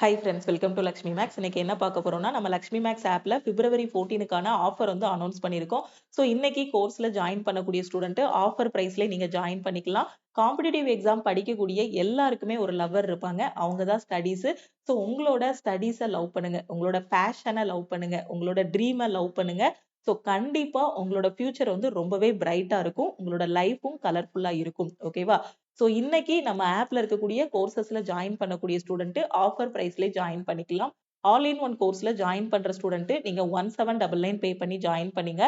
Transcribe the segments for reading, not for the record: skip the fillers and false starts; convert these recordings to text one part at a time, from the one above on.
Hi friends, welcome to Lakshmi Max. இன்னைக்கு என்ன பார்க்க போறோம்னா, நம்ம லக்ஷ்மி மேக்ஸ் ஆப்ல பிப்ரவரி 14க்கான ஆஃபர் வந்து அனௌன்ஸ் பண்ணியிருக்கோம். ஸோ இன்னைக்கு கோர்ஸ்ல ஜாயின் பண்ணக்கூடிய ஸ்டூடெண்ட் ஆஃபர் பிரைஸ்ல நீங்க ஜாயின் பண்ணிக்கலாம். காம்படிட்டிவ் எக்ஸாம் படிக்கக்கூடிய எல்லாருக்குமே ஒரு லவர் இருப்பாங்க. அவங்க தான் ஸ்டடீஸ். ஸோ உங்களோட ஸ்டடீஸை லவ் பண்ணுங்க, உங்களோட பேஷனை லவ் பண்ணுங்க, உங்களோட ட்ரீமை லவ் பண்ணுங்க. ஸோ கண்டிப்பா உங்களோட ஃபியூச்சர் வந்து ரொம்பவே பிரைட்டா இருக்கும். உங்களோட லைஃபும் கலர்ஃபுல்லா இருக்கும். ஓகேவா? ஸோ இன்னைக்கு நம்ம ஆப்ல இருக்கக்கூடிய கோர்சஸ்ல ஜாயின் பண்ணக்கூடிய ஸ்டூடெண்ட் ஆஃபர் பிரைஸ்ல ஜாயின் பண்ணிக்கலாம். ஆல் இன் ஒன் கோர்ஸ்ல ஜாயின் பண்ற ஸ்டூடெண்ட் நீங்க 1799 பே பண்ணி ஜாயின் பண்ணீங்க.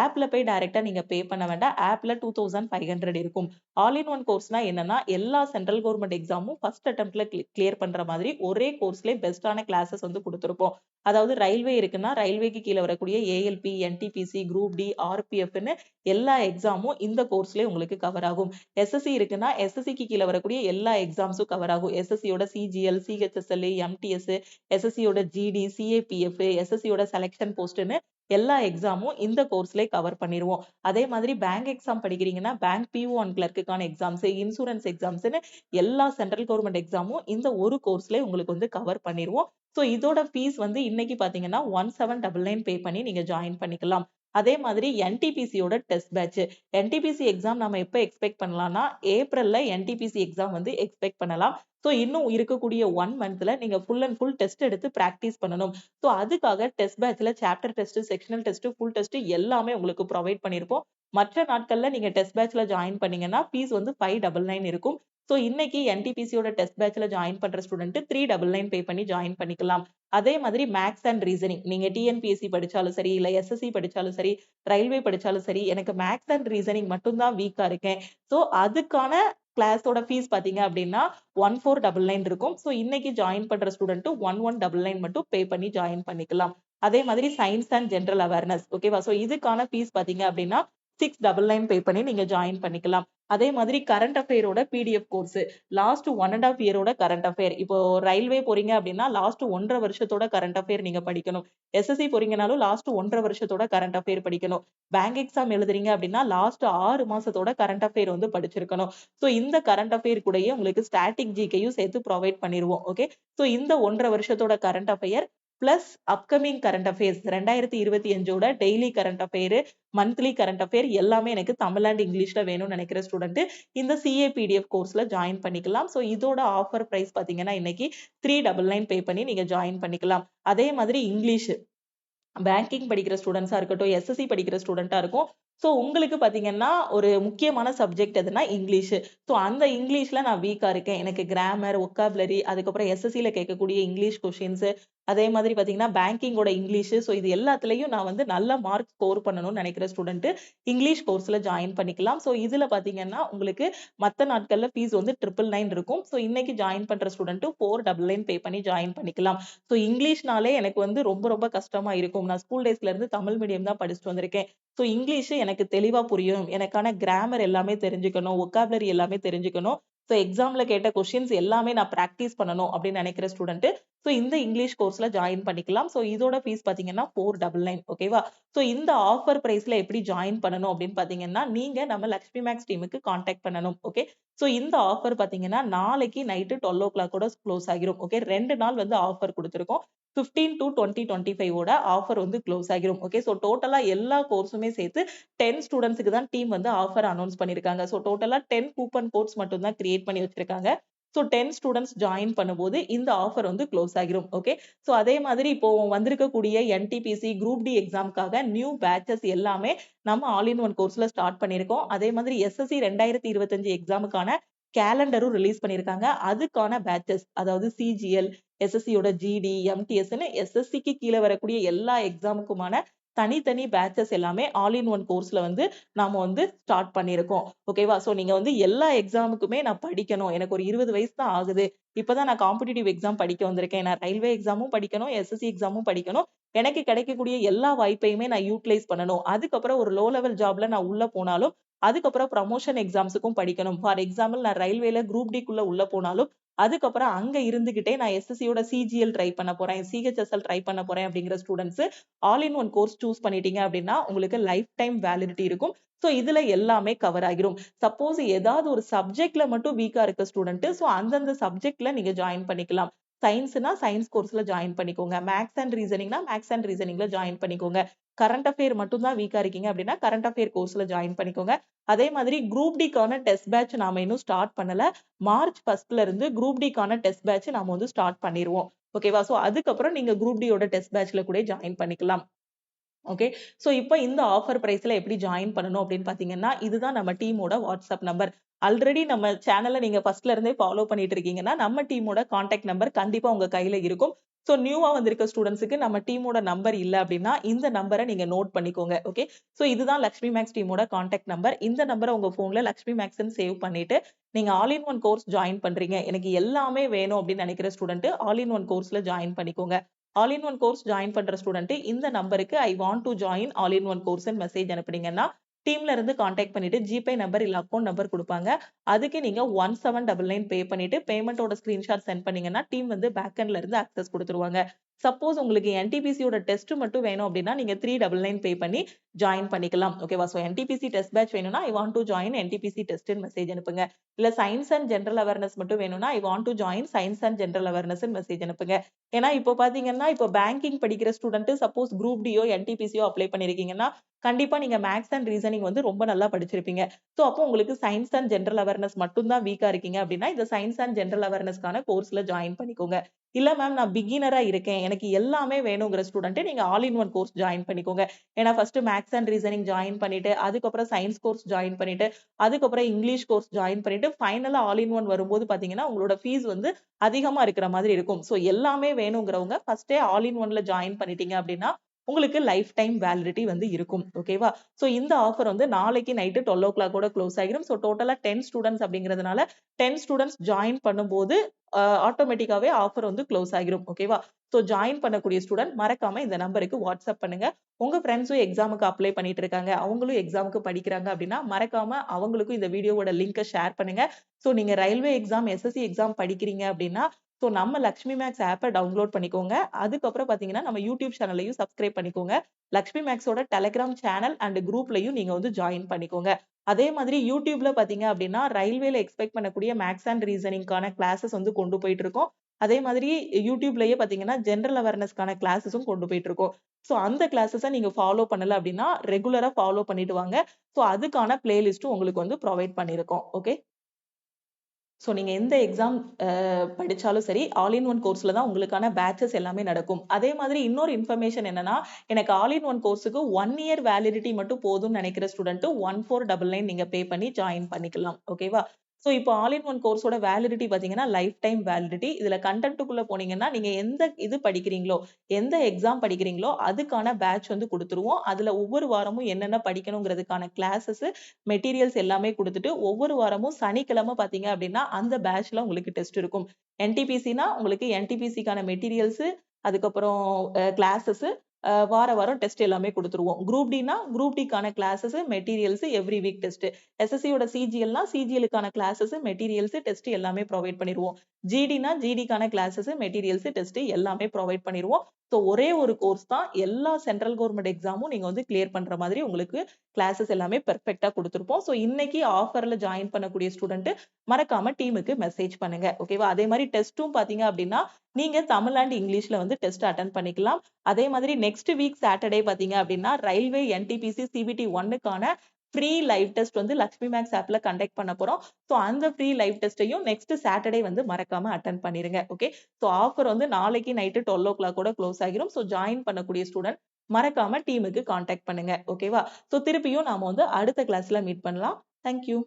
ஆப்ல போய் டைரக்டா நீங்க பே பண்ண வேண்டாம். ஆப்ல 2500 இருக்கும். ஆல் இன் ஒன் கோர்ஸ்னா என்னன்னா, எல்லா சென்ட்ரல் கவர்மெண்ட் எக்ஸாமும் ஃபர்ஸ்ட் அட்டெம்ப்ட்ல கிளியர் பண்ற மாதிரி ஒரே கோர்ஸ்ல பெஸ்டான கிளாஸஸ் வந்து கொடுத்துருப்போம். அதாவது ரயில்வே இருக்குன்னா ரயில்வேக்கு கீழே வரக்கூடிய ஏஎல்பி, என்டிபிசி, குரூப் டி, ஆர்பிஎஃப்னு எல்லா எக்ஸாமும் இந்த கோர்ஸ்லயே உங்களுக்கு கவர் ஆகும். எஸ்எஸ்சி இருக்குன்னா எஸ்எஸ்சிக்கு கீழே வரக்கூடிய எல்லா எக்ஸாம்ஸும் கவர் ஆகும். எஸ்எஸ்சியோட சிஜிஎல், சிஹெச்எஸ்எல், எம்டிஎஸ், எஸ்எஸ்சியோட ஜிடி, சிஏபிஎஃப், எஸ்எஸ்சியோட செலக்ஷன் போஸ்ட்னு எல்லா எக்ஸாமும் இந்த கோர்ஸ்லயே கவர் பண்ணிடுவோம். அதே மாதிரி பேங்க் எக்ஸாம் படிக்கிறீங்கன்னா பேங்க் பிஓ அண்ட் கிளர்க்குக்கான எக்ஸாம்ஸ், இன்சூரன்ஸ் எக்ஸாம்ஸ்னு எல்லா சென்ட்ரல் கவர்மெண்ட் எக்ஸாமும் இந்த ஒரு கோர்ஸ்லயே உங்களுக்கு வந்து கவர் பண்ணிடுவோம். ஸோ இதோட ஃபீஸ் வந்து இன்னைக்கு பாத்தீங்கன்னா 1799 பே பண்ணி நீங்க ஜாயின் பண்ணிக்கலாம். அதே மாதிரி என்டிபிசியோட டெஸ்ட் பேட்ச். என்டிபிசி எக்ஸாம் நம்ம எப்ப எக்ஸ்பெக்ட் பண்ணலாம்னா, ஏப்ரல்ல என்டிபிசி எக்ஸாம் வந்து எக்ஸ்பெக்ட் பண்ணலாம். ஸோ இன்னும் இருக்கக்கூடிய 1 மந்த்ல நீங்க ஃபுல் அண்ட் ஃபுல் டெஸ்ட் எடுத்து பிராக்டிஸ் பண்ணணும். ஸோ அதுக்காக டெஸ்ட் பேட்ச்ல chapter test, sectional test, full test எல்லாமே உங்களுக்கு ப்ரொவைட் பண்ணியிருப்போம். மற்ற நாட்கள்ல நீங்க டெஸ்ட் பேட்ச்ல ஜாயின் பண்ணீங்கன்னா ஃபீஸ் வந்து 599 இருக்கும். ஸோ இன்னைக்கு என்டிபிசியோட டெஸ்ட் பேட்ச்ல ஜாயின் பண்ற ஸ்டூடெண்ட் 399 பே பண்ணி ஜாயின் பண்ணிக்கலாம். அதே மாதிரி மேக்ஸ் அண்ட் ரீசனிங் நீங்க டிஎன்பிஎஸ்சி படிச்சாலும் சரி, இல்ல எஸ்எஸ்சி படிச்சாலும் சரி, ரயில்வே படிச்சாலும் சரி, எனக்கு மேக்ஸ் அண்ட் ரீசனிங் மட்டும் தான் வீக்கா இருக்கேன். ஸோ அதுக்கான கிளாஸோட ஃபீஸ் பாத்தீங்க அப்படின்னா 1499 இருக்கும். ஸோ இன்னைக்கு ஜாயின் பண்ற ஸ்டூடெண்ட் 1199 மட்டும் பே பண்ணி ஜாயின் பண்ணிக்கலாம். அதே மாதிரி சயின்ஸ் அண்ட் ஜெனரல் அவேர்னஸ், ஓகேவா? ஸோ இதுக்கான ஃபீஸ் பாத்தீங்க அப்படின்னா 699 பே பண்ணி நீங்க ஜாயின் பண்ணிக்கலாம். அதே மாதிரி கரண்ட் அஃபேரோட பிடிஎஃப் கோர்ஸ், லாஸ்ட் 1.5 இயரோட கரண்ட் அஃபேர். இப்போ ரயில்வே போறீங்க அப்படின்னா லாஸ்ட் 1.5 வருஷத்தோட கரண்ட் அஃபேர் நீங்க படிக்கணும். எஸ்எஸ்சி போறீங்கனாலும் லாஸ்ட் 1.5 வருஷத்தோட கரண்ட் அஃபேர் படிக்கணும். பேங்க் எக்ஸாம் எழுதுறீங்க அப்படின்னா லாஸ்ட் 6 மாசத்தோட கரண்ட் அஃபேர் வந்து படிச்சிருக்கணும். ஸோ இந்த கரண்ட் அஃபேர் கூடயே உங்களுக்கு ஸ்டாட்டிக் ஜிகேயும் சேர்த்து ப்ரொவைட் பண்ணிடுவோம். ஓகே. ஸோ இந்த 1.5 வருஷத்தோட current affair plus upcoming current affairs 2025ஓட daily current affair, monthly current affair எல்லாமே எனக்கு தமிழ் அண்ட் இங்கிலீஷ்ல வேணும்னு நினைக்கிற ஸ்டூடெண்ட் இந்த சிஏபிடிஎஃப் கோர்ஸ்ல ஜாயின் பண்ணிக்கலாம். ஸோ இதோட ஆஃபர் பிரைஸ் பாத்தீங்கன்னா இன்னைக்கு 399 பே பண்ணி நீங்க ஜாயின் பண்ணிக்கலாம். அதே மாதிரி இங்கிலீஷ் பேங்கிங் படிக்கிற ஸ்டூடெண்ட்ஸா இருக்கட்டும், எஸ்எஸ்சி படிக்கிற ஸ்டூடெண்டா இருக்கும். ஸோ உங்களுக்கு பாத்தீங்கன்னா ஒரு முக்கியமான சப்ஜெக்ட் எதுனா இங்கிலீஷ். ஸோ அந்த இங்கிலீஷ்ல நான் வீக்கா இருக்கேன். எனக்கு கிராமர், ஒக்காபுலரி, அதுக்கப்புறம் எஸ்எஸ்சில கேட்கக்கூடிய இங்கிலீஷ் கொஸ்டின்ஸ், அதே மாதிரி பாத்தீங்கன்னா பேங்கிங்கோட இங்கிலீஷ். ஸோ இது எல்லாத்துலயும் நான் வந்து நல்ல மார்க் ஸ்கோர் பண்ணணும்னு நினைக்கிற ஸ்டூடெண்ட் இங்கிலீஷ் கோர்ஸ்ல ஜாயின் பண்ணிக்கலாம். ஸோ இதுல பாத்தீங்கன்னா உங்களுக்கு மத்த நாட்கள்ல ஃபீஸ் வந்து 999 இருக்கும். ஸோ இன்னைக்கு ஜாயின் பண்ற ஸ்டூடெண்ட் 499 பே பண்ணி ஜாயின் பண்ணிக்கலாம். ஸோ இங்கிலீஷ்னாலே எனக்கு வந்து ரொம்ப ரொம்ப கஷ்டமா இருக்கும். நான் ஸ்கூல் டேஸ்ல இருந்து தமிழ் மீடியம் தான் படிச்சுட்டு வந்திருக்கேன். ஸோ இங்கிலீஷ் எனக்கு தெளிவா புரியும். எனக்கான கிராமர் எல்லாமே தெரிஞ்சுக்கணும். ஒக்காபுலரி எல்லாமே தெரிஞ்சுக்கணும். ஸோ எக்ஸாம்ல கேட்ட கொஸ்டின்ஸ் எல்லாமே நான் பிராக்டிஸ் பண்ணணும் அப்படின்னு நினைக்கிற ஸ்டூடெண்ட் ஸோ இந்த இங்கிலீஷ் கோர்ஸ்ல ஜாயின் பண்ணிக்கலாம். ஸோ இதோட ஃபீஸ் பாத்தீங்கன்னா 499. ஓகேவா? ஸோ இந்த ஆஃபர் பிரைஸ்ல எப்படி ஜாயின் பண்ணணும் அப்படின்னு பாத்தீங்கன்னா, நீங்க நம்ம லக்ஷ்மி மேக்ஸ் டீமுக்கு கான்டாக்ட் பண்ணணும். ஓகே. ஸோ இந்த ஆஃபர் பாத்தீங்கன்னா நாளைக்கு நைட்டு 12 o'clock க்ளோஸ் ஆகிரும். ஓகே. 2 நாள் வந்து ஆஃபர் கொடுத்திருக்கோம். 15 to 2025 ஓட ஆஃபர் வந்து க்ளோஸ் ஆகிரும். ஓகே. ஸோ டோட்டலா எல்லா கோர்ஸுமே சேர்த்து 10 ஸ்டூடெண்ட்ஸ்க்கு தான் டீம் வந்து ஆஃபர் அனௌன்ஸ் பண்ணிருக்காங்க. ஸோ டோட்டலா 10 கூப்பன் கோட்ஸ் மட்டும் தான் கிரியேட் பண்ணி வச்சிருக்காங்க. ஸோ 10 ஸ்டூடெண்ட்ஸ் ஜாயின் பண்ணும்போது இந்த ஆஃபர் வந்து க்ளோஸ் ஆகிரும். ஓகே. ஸோ அதே மாதிரி இப்போ வந்திருக்கக்கூடிய என்டிபிசி, குரூப் டி எக்ஸாம்க்காக நியூ பேட்சஸ் எல்லாமே நம்ம ஆல் இன் ஒன் கோர்ஸ்ல ஸ்டார்ட் பண்ணியிருக்கோம். அதே மாதிரி எஸ்எஸ்சி 2025 எக்ஸாமுக்கான கேலண்டரும் ரிலீஸ் பண்ணியிருக்காங்க. அதுக்கான பேட்சஸ், அதாவது சிஜிஎல், எஸ்எஸ்சியோட ஜிடி, எம்டிஎஸ்ன்னு எஸ்எஸ்சிக்கு கீழே வரக்கூடிய எல்லா எக்ஸாமுக்குமான தனித்தனி பேட்சஸ் எல்லாமே ஆல் இன் ஒன் கோர்ஸ்ல வந்து நாம வந்து ஸ்டார்ட் பண்ணியிருக்கோம். ஓகேவா? சோ நீங்க வந்து எல்லா எக்ஸாமுக்குமே நான் படிக்கணும். எனக்கு ஒரு 20 வயசு தான் ஆகுது. இப்பதான் நான் காம்படிட்டிவ் எக்ஸாம் படிக்க வந்திருக்கேன். நான் ரயில்வே எக்ஸாமும் படிக்கணும், எஸ்எஸ்சி எக்ஸாமும் படிக்கணும். எனக்கு கிடைக்கக்கூடிய எல்லா வாய்ப்பையுமே நான் யூட்டிலைஸ் பண்ணணும். அதுக்கப்புறம் ஒரு லோ லெவல் ஜாப்ல நான் உள்ள போனாலும் அதுக்கப்புறம் ப்ரமோஷன் எக்ஸாம்ஸுக்கும் படிக்கணும். ஃபார் எக்ஸாம்பிள் நான் ரயில்வேல குரூப் டிக்குள்ள உள்ள போனாலும் அதுக்கப்புறம் அங்க இருந்துகிட்டே நான் எஸ்எஸ்சியோட சிஜிஎல் ட்ரை பண்ண போறேன், சிஹெச்எஸ்எல் ட்ரை பண்ண போறேன் அப்படிங்கிற students all in one course choose பண்ணிட்டீங்க அப்படின்னா உங்களுக்கு லைஃப் டைம் வேலிடிட்டி இருக்கும். சோ இதுல எல்லாமே கவர் ஆகிரும். சப்போஸ் ஏதாவது ஒரு சப்ஜெக்ட்ல மட்டும் வீக்கா இருக்க ஸ்டூடெண்ட் சோ அந்தந்த சப்ஜெக்ட்ல நீங்க ஜாயின் பண்ணிக்கலாம். சயின்ஸ்னா சயின்ஸ் கோர்ஸ்ல ஜாயின் பண்ணிக்கோங்க. மேத்ஸ் அண்ட் ரீசனிங்னா மேத்ஸ் அண்ட் ரீசனிங்ல ஜாயின் பண்ணிக்கோங்க. கரண்ட் அஃபேர் மட்டும் தான் வீக்கா இருக்கீங்க அப்படின்னா கரண்ட் அஃபேர் கோர்ஸ்ல ஜாயின் பண்ணிக்கோங்க. அதே மாதிரி குரூப் டிக்கான டெஸ்ட் பேட்ச் நாம இன்னும் ஸ்டார்ட் பண்ணல. மார்ச் 1 இருந்து குரூப் டிக்கான டெஸ்ட் பேட்ச் நாம வந்து ஸ்டார்ட் பண்ணிருவோம். ஓகேவா? சோ அதுக்கப்புறம் நீங்க குரூப் டியோட டெஸ்ட் பேட்ச்ல கூட ஜாயின் பண்ணிக்கலாம். ஓகே. சோ இப்ப இந்த ஆஃபர் பிரைஸ்ல எப்படி ஜாயின் பண்ணணும் அப்படின்னு பாத்தீங்கன்னா, இதுதான் நம்ம டீமோட வாட்ஸ்அப் நம்பர். ஆல்ரெடி நம்ம சேனல நீங்க ஃபர்ஸ்ட்ல இருந்தே ஃபாலோ பண்ணிட்டு இருக்கீங்கன்னா, நம்ம டீமோட கான்டாக்ட் நம்பர் கண்டிப்பா உங்க கையில இருக்கும். சோ நியூவா வந்திருக்க ஸ்டூடண்ட்ஸ்க்கு நம்ம டீமோட நம்பர் இல்ல அப்படின்னா, இந்த நம்பர நீங்க நோட் பண்ணிக்கோங்க. ஓகே. சோ இதுதான் லக்ஷ்மி மேக்ஸ் டீமோட கான்டாக்ட் நம்பர். இந்த நம்பர உங்க போன்ல லக்ஷ்மி மேக்ஸ்ன்னு சேவ் பண்ணிட்டு, நீங்க all in one course join பண்றீங்க. எனக்கு எல்லாமே வேணும் அப்படின்னு நினைக்கிற ஸ்டூடண்ட் ஆல் இன் ஒன் கோர்ஸ்ல ஜாயின் பண்ணிக்கோங்க. All in one course join பண்ற ஸ்டூடண்ட் இந்த நம்பருக்கு I want to join all in one course message அனுப்புனீங்கன்னா டீம்ல இருந்து கான்டாக்ட் பண்ணிட்டு ஜிபே நம்பர் இல்ல அக்கௌண்ட் நம்பர் கொடுப்பாங்க. அதுக்கு நீங்க 1799 பே பண்ணிட்டு பேமெண்டோட ஸ்கிரீன்ஷாட் சென்ட் பண்ணீங்கன்னா டீம் வந்து பேக்எண்ட்ல இருந்து அக்சஸ் கொடுத்துருவாங்க. சப்போஸ் உங்களுக்கு என்டிபிசியோட டெஸ்ட் மட்டும் வேணும் அப்படின்னா நீங்க 399 பே பண்ணி ஜாயின் பண்ணிக்கலாம். ஓகேவா? சோ என்டிபிசி டெஸ்ட் பேட்ச் வேணும்னா I want to join NTPC test message அனுப்புங்க. இல்ல சயின்ஸ் அண்ட் ஜெனரல் அவேர்னஸ் மட்டும் வேணும்னா I want to join science and general awareness message அனுப்புங்க. ஏன்னா இப்போ பாத்தீங்கன்னா இப்போ பேங்கிங் படிக்கிற ஸ்டூடெண்ட் சப்போஸ் குரூப் டியோ என்டிபிசியோ அப்ளை பண்ணிருக்கீங்கன்னா கண்டிப்பா நீங்க மேத்ஸ் அண்ட் ரீசனிங் வந்து ரொம்ப நல்லா படிச்சிருப்பீங்க. சோ அப்போ உங்களுக்கு சயின்ஸ் அண்ட் ஜெனரல் அவேர்னஸ் மட்டும் தான் வீக்கா இருக்கீங்க அப்படின்னா இந்த சயின்ஸ் அண்ட் ஜெனரல் அவேர்னஸ்க்கான கோர்ஸ்ல ஜாயின் பண்ணிக்கோங்க. இல்ல மேம் நான் பிகினரா இருக்கேன். எனக்கு எல்லாமே வேணுங்கிற ஸ்டூடண்ட் நீங்க all in one course join பண்ணிக்கோங்க. ஏன்னா first maths and reasoning join பண்ணிட்டு அதுக்கப்புறம் சயின்ஸ் கோர்ஸ் ஜாயின் பண்ணிட்டு அதுக்கப்புறம் இங்கிலீஷ் கோர்ஸ் ஜாயின் பண்ணிட்டு ஃபைனலா ஆல் இன் ஒன் வரும்போது பாத்தீங்கன்னா உங்களோட ஃபீஸ் வந்து அதிகமா இருக்கிற மாதிரி இருக்கும். சோ எல்லாமே வேணுங்கிறவங்க ஃபர்ஸ்டே ஆல் இன் ஒன்ல ஜாயின் பண்ணிட்டீங்க அப்படின்னா உங்களுக்கு லைஃப் டைம் வேலிடிட்டி வந்து இருக்கும். ஓகேவா? சோ இந்த ஆஃபர் வந்து நாளைக்கு நைட் 12:00 கூட க்ளோஸ் ஆகிரும். சோ டோட்டலா 10 ஸ்டூடண்ட்ஸ் அப்படிங்கிறதுனால 10 ஸ்டூடண்ட்ஸ் ஜாயின் பண்ணும்போது ஆட்டோமேட்டிக்காவே ஆஃபர் வந்து க்ளோஸ் ஆகிரும். ஓகேவா? சோ ஜாயின் பண்ணக்கூடிய ஸ்டூடண்ட் மறக்காம இந்த நம்பருக்கு வாட்ஸ்அப் பண்ணுங்க. உங்க ஃப்ரெண்ட்ஸும் எக்ஸாமுக்கு அப்ளை பண்ணிட்டு இருக்காங்க. அவங்களும் எக்ஸாமுக்கு படிக்கிறாங்க அப்படின்னா மறக்காம அவங்களுக்கும் இந்த வீடியோவோட லிங்கை ஷேர் பண்ணுங்க. சோ நீங்க ரயில்வே எக்ஸாம், எஸ்எஸ்சி எக்ஸாம் படிக்கிறீங்க அப்படின்னா சோ நம்ம லக்ஷ்மி மேக்ஸ் ஆப்ப டவுன்லோட் பண்ணிக்கோங்க. அதுக்கப்புறம் பாத்தீங்கன்னா நம்ம யூடியூப் சேனலையும் சப்ஸ்கிரைப் பண்ணிக்கோங்க. லக்ஷ்மி மேக்ஸோட டெலிகிராம் சேனல் அண்ட் குரூப்லயும் நீங்க வந்து ஜாயின் பண்ணிக்கோங்க. அதே மாதிரி யூடியூப்ல பாத்தீங்க அப்படின்னா ரயில்வேல எக்ஸ்பெக்ட் பண்ணக்கூடிய மேத்ஸ் அண்ட் ரீசனிங்கான கிளாஸஸ் வந்து கொண்டு போயிட்டு இருக்கோம். அதே மாதிரி யூடியூப்லயே பாத்தீங்கன்னா ஜெனரல் அவேர்னஸ்க்கான கிளாஸஸும் கொண்டு போயிட்டு இருக்கோம். சோ அந்த கிளாஸஸ நீங்க ஃபாலோ பண்ணல அப்படின்னா ரெகுலரா ஃபாலோ பண்ணிட்டு வாங்க. சோ அதுக்கான பிளேலிஸ்டும் உங்களுக்கு வந்து ப்ரொவைட் பண்ணியிருக்கோம். ஓகே. சோ நீங்க எந்த எக்ஸாம் படிச்சாலும் சரி, ஆல் இன் ஒன் கோர்ஸ்ல தான் உங்களுக்கான பேட்சஸ் எல்லாமே நடக்கும். அதே மாதிரி இன்னொரு இன்ஃபர்மேஷன் என்னன்னா, எனக்கு ஆல் இன் ஒன் கோர்ஸ்க்கு 1 இயர் வேலிடிட்டி மட்டும் போதும்னு நினைக்கிற ஸ்டூடண்ட் 1499 நீங்க பே பண்ணி ஜாயின் பண்ணிக்கலாம். ஓகேவா? சோ இப்போ ஆல் இன் ஒன் கோர்ஸோட வேலிடிட்டி பாத்தீங்கன்னா லைஃப் டைம் வேலிடிட்டி. இதுல கன்டென்ட்க்குள்ள போனீங்கன்னா நீங்க எந்த இது படிக்கிறீங்களோ, எந்த எக்ஸாம் படிக்கிறீங்களோ அதுக்கான பேட்ச் வந்து குடுத்துருவோம். அதுல ஒவ்வொரு வாரமும் என்னென்ன படிக்கணுங்கிறதுக்கான கிளாஸஸ், மெட்டீரியல்ஸ் எல்லாமே குடுத்துட்டு ஒவ்வொரு வாரமும் சனிக்கிழமை பாத்தீங்க அப்படின்னா அந்த பேட்ச்ல உங்களுக்கு டெஸ்ட் இருக்கும். என்டிபிசினா உங்களுக்கு என்டிபிசிக்கான மெட்டீரியல்ஸ் அதுக்கப்புறம் கிளாஸஸ் வார வாரம் டெஸ்ட் எல்லாமே குடுத்துருவோம். குரூப் டினா குரூப் டிக்கான classes, materials every week test. எஸ்எஸ்சியோட சிஜிஎல்னா சிஜிஎல்லுக்கான கிளாஸஸ், மெட்டீரியல்ஸ், டெஸ்ட் எல்லாமே ப்ரொவைட் பண்ணிருவோம். ஜிடினா ஜிடிக்கான கிளாஸஸ், மெட்டீரியல்ஸ், டெஸ்ட் எல்லாமே ப்ரொவைட் பண்ணிருவோம். சோ ஒரே ஒரு கோர்ஸ் தான் எல்லா சென்ட்ரல் கவர்ன்மெண்ட் எக்ஸாமும் நீங்க வந்து கிளியர் பண்ற மாதிரி உங்களுக்கு கிளாஸஸ் எல்லாமே பெர்ஃபெக்ட்டா குடுத்திருப்போம். சோ இன்னைக்கு ஆஃபர்ல ஜாயின் பண்ணக்கூடிய ஸ்டூடண்ட் மறக்காம டீமுக்கு மெசேஜ் பண்ணுங்க. ஓகேவா? அதே மாதிரி டெஸ்டும் பாத்தீங்க அப்படின்னா நீங்க தமிழ் அண்ட் இங்கிலீஷ்ல வந்து டெஸ்ட் அட்டெண்ட் பண்ணிக்கலாம். அதே மாதிரி நெக்ஸ்ட் வீக் சாட்டர்டே பாத்தீங்க அப்படின்னா ரயில்வே என்டிபிசி சிபிடி 1க்கான ஃப்ரீ லைவ் டெஸ்ட் வந்து லக்ஷ்மி மேக்ஸ் ஆப்ல கண்டக்ட் பண்ண போறோம். சோ அந்த ஃப்ரீ லைவ் டெஸ்டையும் நெக்ஸ்ட் சாட்டர்டே வந்து மறக்காம அட்டெண்ட் பண்ணிருங்க. ஓகே. சோ ஆஃபர் வந்து நாளைக்கு நைட் 12:00 கூட க்ளோஸ் ஆகிரும். சோ ஜாயின் பண்ணக்கூடிய ஸ்டூடண்ட் மறக்காம டீமுக்கு கான்டாக்ட் பண்ணுங்க. ஓகேவா? சோ திருப்பியும் நாம வந்து அடுத்த கிளாஸ்ல மீட் பண்ணலாம். Thank you.